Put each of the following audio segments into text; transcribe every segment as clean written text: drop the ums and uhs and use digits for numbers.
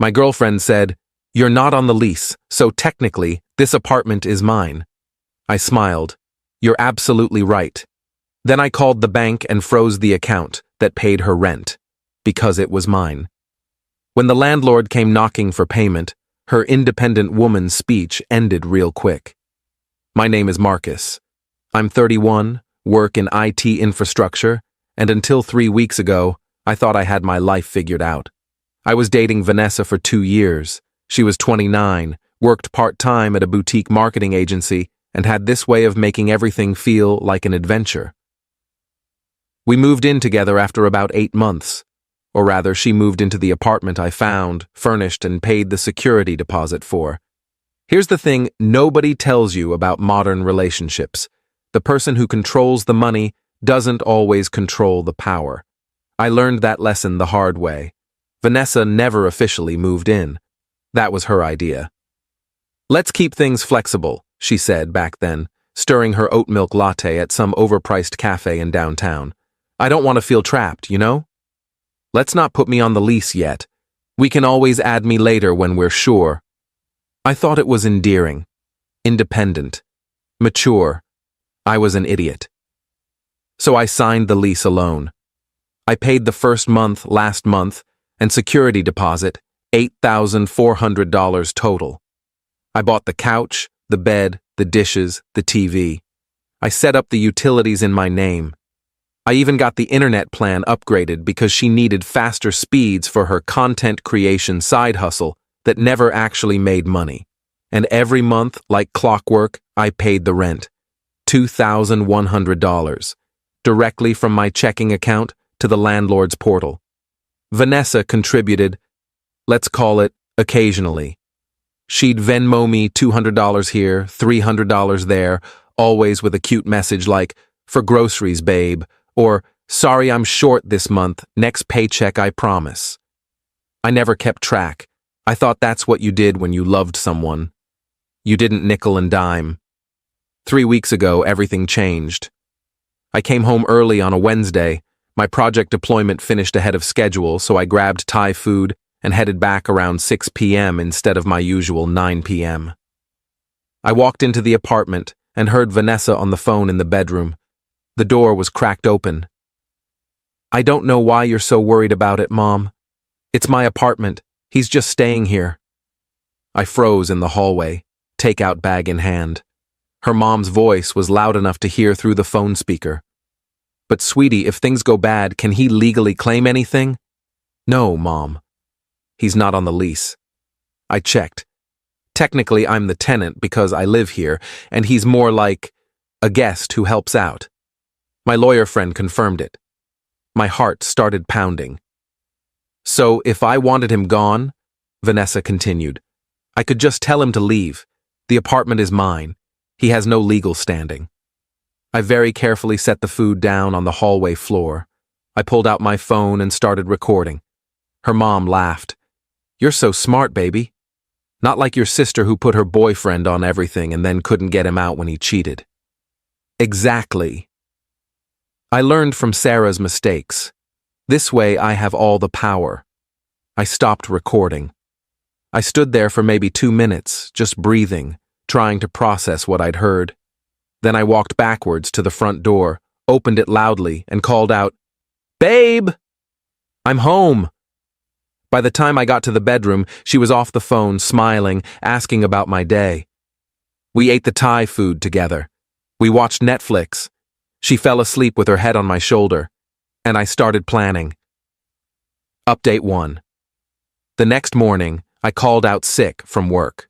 My girlfriend said, "You're not on the lease, so technically, this apartment is mine." I smiled. "You're absolutely right." Then I called the bank and froze the account that paid her rent, because it was mine. When the landlord came knocking for payment, her independent woman speech ended real quick. "My name is Marcus. I'm 31, work in IT infrastructure, and until 3 weeks ago, I thought I had my life figured out. I was dating Vanessa for 2 years. She was 29, worked part-time at a boutique marketing agency, and had this way of making everything feel like an adventure. We moved in together after about 8 months. Or rather, she moved into the apartment I found, furnished, and paid the security deposit for. Here's the thing nobody tells you about modern relationships. The person who controls the money doesn't always control the power. I learned that lesson the hard way. Vanessa never officially moved in. That was her idea. "Let's keep things flexible," she said back then, stirring her oat milk latte at some overpriced cafe in downtown. "I don't want to feel trapped, you know? Let's not put me on the lease yet. We can always add me later when we're sure." I thought it was endearing, independent, mature. I was an idiot. So I signed the lease alone. I paid the first month last month and security deposit, $8,400 total. I bought the couch, the bed, the dishes, the TV. I set up the utilities in my name. I even got the internet plan upgraded because she needed faster speeds for her content creation side hustle that never actually made money. And every month, like clockwork, I paid the rent, $2,100, directly from my checking account to the landlord's portal. Vanessa contributed, let's call it, occasionally. She'd Venmo me $200 here, $300 there, always with a cute message like, "For groceries, babe," or "Sorry I'm short this month, next paycheck I promise." I never kept track. I thought that's what you did when you loved someone. You didn't nickel and dime. 3 weeks ago, everything changed. I came home early on a Wednesday. My project deployment finished ahead of schedule, so I grabbed Thai food and headed back around 6 p.m. instead of my usual 9 p.m. I walked into the apartment and heard Vanessa on the phone in the bedroom. The door was cracked open. "I don't know why you're so worried about it, Mom. It's my apartment. He's just staying here." I froze in the hallway, takeout bag in hand. Her mom's voice was loud enough to hear through the phone speaker. "But sweetie, if things go bad, can he legally claim anything?" "No, Mom. He's not on the lease." I checked. Technically, I'm the tenant because I live here, and he's more like a guest who helps out. My lawyer friend confirmed it. My heart started pounding. "So if I wanted him gone," Vanessa continued, "I could just tell him to leave. The apartment is mine. He has no legal standing." I very carefully set the food down on the hallway floor. I pulled out my phone and started recording. Her mom laughed. "You're so smart, baby. Not like your sister who put her boyfriend on everything and then couldn't get him out when he cheated." Exactly. I learned from Sarah's mistakes. This way I have all the power. I stopped recording. I stood there for maybe 2 minutes, just breathing, trying to process what I'd heard. Then I walked backwards to the front door, opened it loudly, and called out, "Babe! I'm home!" By the time I got to the bedroom, she was off the phone, smiling, asking about my day. We ate the Thai food together. We watched Netflix. She fell asleep with her head on my shoulder, and I started planning. Update 1. The next morning, I called out sick from work.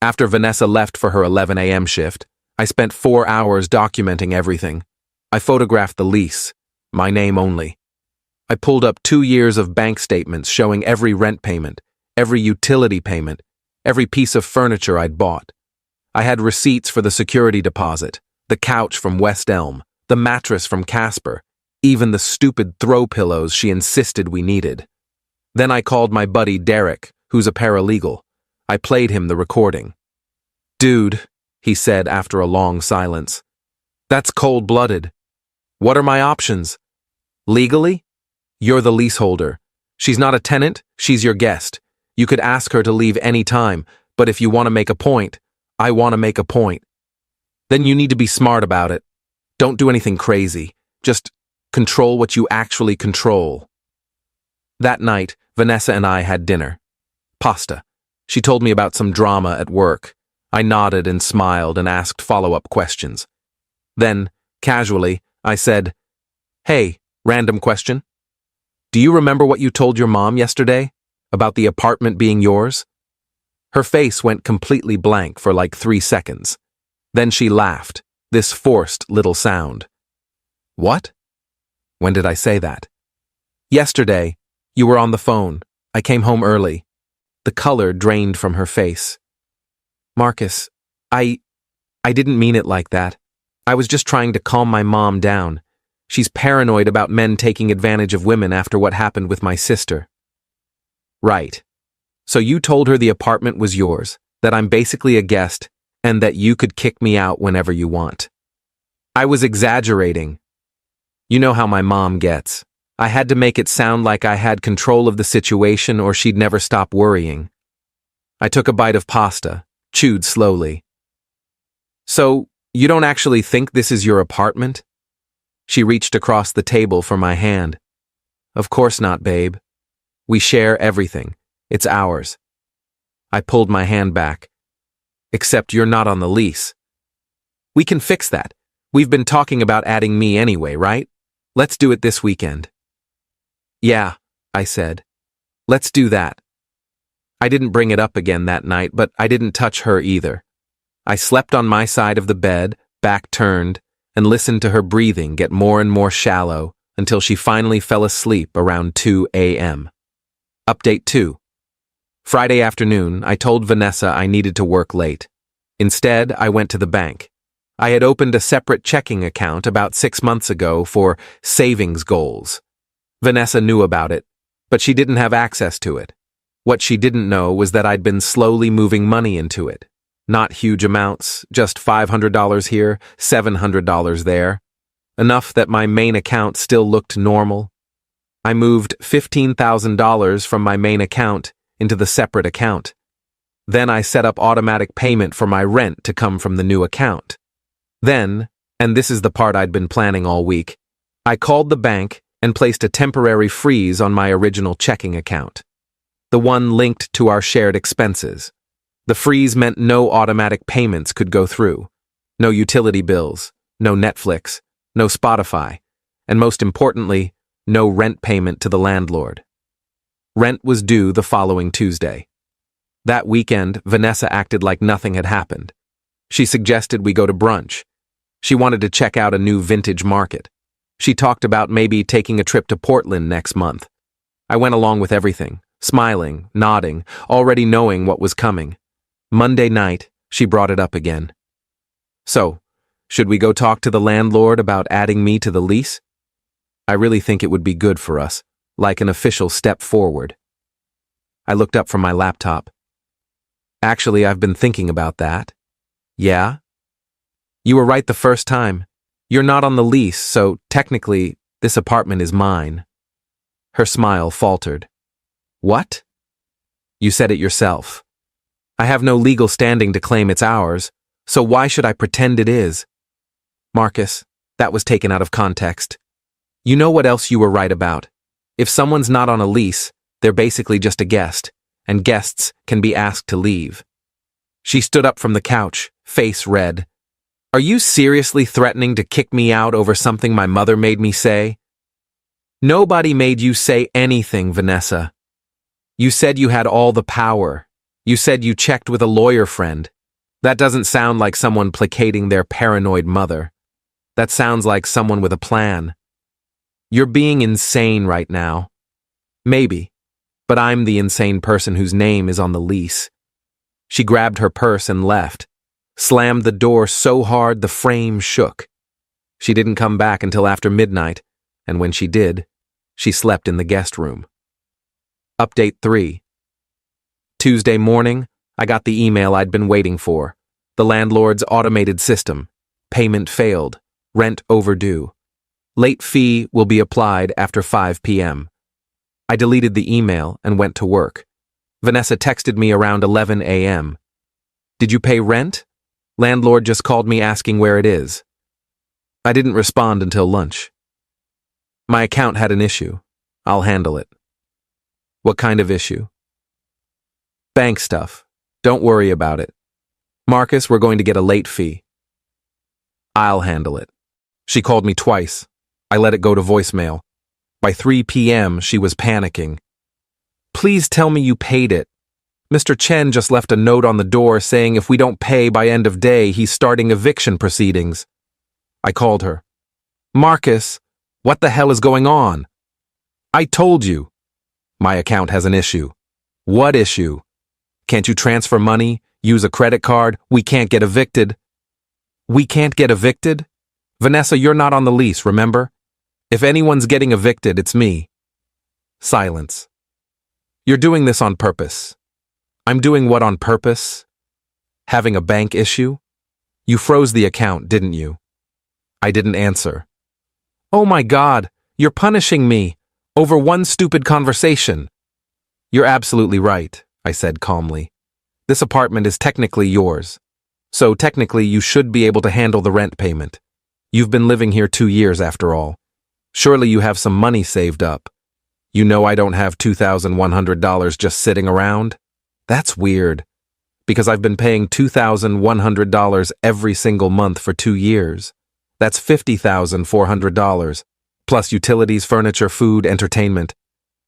After Vanessa left for her 11 a.m. shift, I spent 4 hours documenting everything. I photographed the lease, my name only. I pulled up 2 years of bank statements showing every rent payment, every utility payment, every piece of furniture I'd bought. I had receipts for the security deposit, the couch from West Elm, the mattress from Casper, even the stupid throw pillows she insisted we needed. Then I called my buddy Derek, who's a paralegal. I played him the recording. "Dude," he said after a long silence, "that's cold-blooded. What are my options? Legally? You're the leaseholder. She's not a tenant, she's your guest. You could ask her to leave any time, but if you want to make a point, I want to make a point. Then you need to be smart about it. Don't do anything crazy. Just control what you actually control. That night, Vanessa and I had dinner. Pasta. She told me about some drama at work. I nodded and smiled and asked follow-up questions. Then, casually, I said, "Hey, random question. Do you remember what you told your mom yesterday? About the apartment being yours?" Her face went completely blank for like 3 seconds. Then she laughed, this forced little sound. "What? When did I say that?" "Yesterday. You were on the phone. I came home early." The color drained from her face. "Marcus, I didn't mean it like that. I was just trying to calm my mom down. She's paranoid about men taking advantage of women after what happened with my sister." "Right. So you told her the apartment was yours, that I'm basically a guest, and that you could kick me out whenever you want." "I was exaggerating. You know how my mom gets. I had to make it sound like I had control of the situation or she'd never stop worrying." I took a bite of pasta, chewed slowly. "So, you don't actually think this is your apartment?" She reached across the table for my hand. "Of course not, babe. We share everything. It's ours." I pulled my hand back. "Except you're not on the lease." "We can fix that. We've been talking about adding me anyway, right? Let's do it this weekend." "Yeah," I said. "Let's do that." I didn't bring it up again that night, but I didn't touch her either. I slept on my side of the bed, back turned, and listened to her breathing get more and more shallow until she finally fell asleep around 2 a.m. Update 2. Friday afternoon, I told Vanessa I needed to work late. Instead, I went to the bank. I had opened a separate checking account about 6 months ago for savings goals. Vanessa knew about it, but she didn't have access to it. What she didn't know was that I'd been slowly moving money into it. Not huge amounts, just $500 here, $700 there. Enough that my main account still looked normal. I moved $15,000 from my main account into the separate account. Then I set up automatic payment for my rent to come from the new account. Then, and this is the part I'd been planning all week, I called the bank and placed a temporary freeze on my original checking account, the one linked to our shared expenses. The freeze meant no automatic payments could go through. No utility bills, no Netflix, no Spotify, and most importantly, no rent payment to the landlord. Rent was due the following Tuesday. That weekend, Vanessa acted like nothing had happened. She suggested we go to brunch. She wanted to check out a new vintage market. She talked about maybe taking a trip to Portland next month. I went along with everything, smiling, nodding, already knowing what was coming. Monday night, she brought it up again. "So, should we go talk to the landlord about adding me to the lease? I really think it would be good for us, like an official step forward." I looked up from my laptop. "Actually, I've been thinking about that." "Yeah?" "You were right the first time. You're not on the lease, so technically, this apartment is mine." Her smile faltered. "What?" "You said it yourself. I have no legal standing to claim it's ours, so why should I pretend it is?" "Marcus, that was taken out of context. You know what else you were right about. If someone's not on a lease, they're basically just a guest, and guests can be asked to leave." She stood up from the couch, face red. "Are you seriously threatening to kick me out over something my mother made me say?" "Nobody made you say anything, Vanessa. You said you had all the power. You said you checked with a lawyer friend. That doesn't sound like someone placating their paranoid mother. That sounds like someone with a plan. You're being insane right now. Maybe, but I'm the insane person whose name is on the lease." She grabbed her purse and left, slammed the door so hard the frame shook. She didn't come back until after midnight, and when she did, she slept in the guest room. Update 3. Tuesday morning, I got the email I'd been waiting for. The landlord's automated system. Payment failed. Rent overdue. Late fee will be applied after 5 p.m. I deleted the email and went to work. Vanessa texted me around 11 a.m. Did you pay rent? Landlord just called me asking where it is. I didn't respond until lunch. My account had an issue. I'll handle it. What kind of issue? Bank stuff. Don't worry about it. Marcus, we're going to get a late fee. I'll handle it. She called me twice. I let it go to voicemail. By 3 p.m., she was panicking. Please tell me you paid it. Mr. Chen just left a note on the door saying if we don't pay by end of day, he's starting eviction proceedings. I called her. Marcus, what the hell is going on? I told you. My account has an issue. What issue? Can't you transfer money, use a credit card? We can't get evicted. We can't get evicted? Vanessa, you're not on the lease, remember? If anyone's getting evicted, it's me. Silence. You're doing this on purpose. I'm doing what on purpose? Having a bank issue? You froze the account, didn't you? I didn't answer. Oh my God, you're punishing me over one stupid conversation. You're absolutely right, I said calmly. This apartment is technically yours. So technically you should be able to handle the rent payment. You've been living here 2 years after all. Surely you have some money saved up. You know I don't have $2,100 just sitting around? That's weird, because I've been paying $2,100 every single month for 2 years. That's $50,400, plus utilities, furniture, food, entertainment.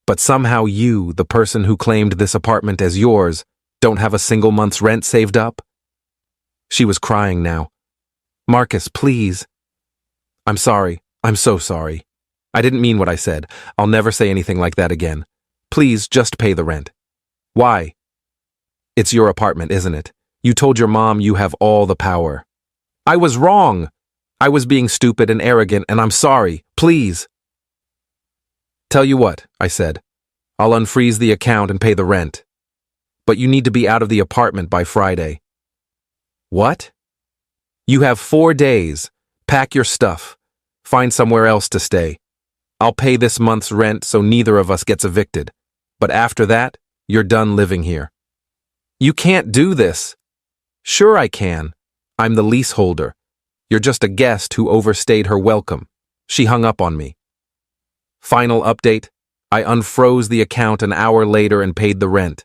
But somehow you, the person who claimed this apartment as yours, don't have a single month's rent saved up? She was crying now. Marcus, please. I'm sorry. I'm so sorry. I didn't mean what I said. I'll never say anything like that again. Please, just pay the rent. Why? It's your apartment, isn't it? You told your mom you have all the power. I was wrong. I was being stupid and arrogant, and I'm sorry. Please. Tell you what, I said. I'll unfreeze the account and pay the rent. But you need to be out of the apartment by Friday. What? You have 4 days. Pack your stuff. Find somewhere else to stay. I'll pay this month's rent so neither of us gets evicted. But after that, you're done living here. You can't do this. Sure I can. I'm the leaseholder. You're just a guest who overstayed her welcome. She hung up on me. Final update. I unfroze the account an hour later and paid the rent.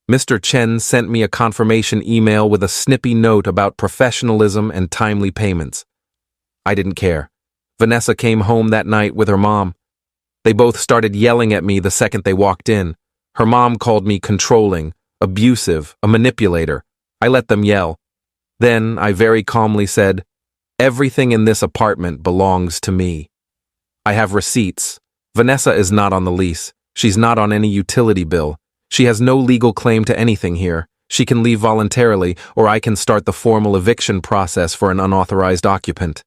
Mr. Chen sent me a confirmation email with a snippy note about professionalism and timely payments. I didn't care. Vanessa came home that night with her mom. They both started yelling at me the second they walked in. Her mom called me controlling, abusive, a manipulator. I let them yell. Then I very calmly said, everything in this apartment belongs to me. I have receipts. Vanessa is not on the lease. She's not on any utility bill. She has no legal claim to anything here. She can leave voluntarily, or I can start the formal eviction process for an unauthorized occupant.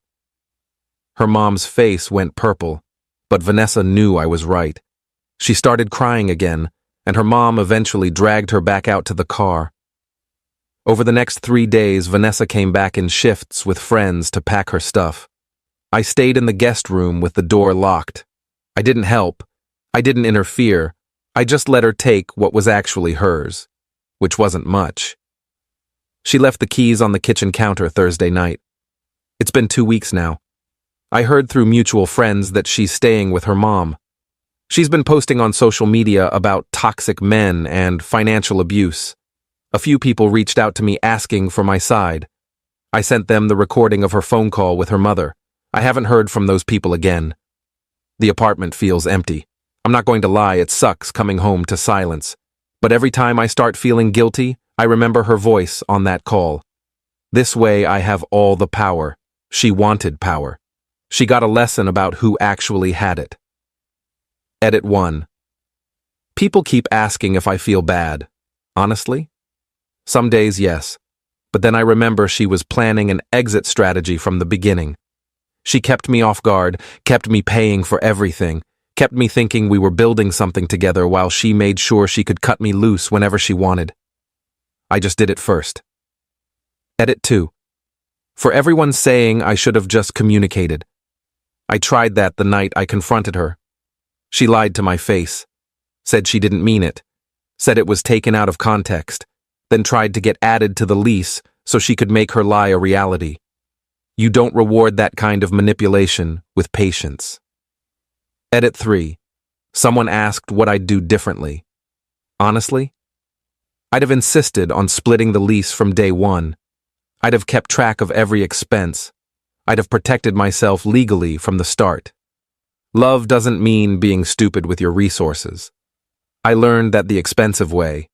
Her mom's face went purple, but Vanessa knew I was right. She started crying again, and her mom eventually dragged her back out to the car. Over the next 3 days, Vanessa came back in shifts with friends to pack her stuff. I stayed in the guest room with the door locked. I didn't help. I didn't interfere. I just let her take what was actually hers, which wasn't much. She left the keys on the kitchen counter Thursday night. It's been 2 weeks now. I heard through mutual friends that she's staying with her mom. She's been posting on social media about toxic men and financial abuse. A few people reached out to me asking for my side. I sent them the recording of her phone call with her mother. I haven't heard from those people again. The apartment feels empty. I'm not going to lie, it sucks coming home to silence. But every time I start feeling guilty, I remember her voice on that call. This way I have all the power. She wanted power. She got a lesson about who actually had it. Edit 1. People keep asking if I feel bad. Honestly? Some days, yes. But then I remember she was planning an exit strategy from the beginning. She kept me off guard, kept me paying for everything, kept me thinking we were building something together while she made sure she could cut me loose whenever she wanted. I just did it first. Edit 2. For everyone saying I should have just communicated. I tried that the night I confronted her. She lied to my face. said she didn't mean it, said it was taken out of context, then tried to get added to the lease so she could make her lie a reality. You don't reward that kind of manipulation with patience. Edit 3. Someone asked what I'd do differently. Honestly, I'd have insisted on splitting the lease from day one. I'd have kept track of every expense. I'd have protected myself legally from the start. Love doesn't mean being stupid with your resources. I learned that the expensive way,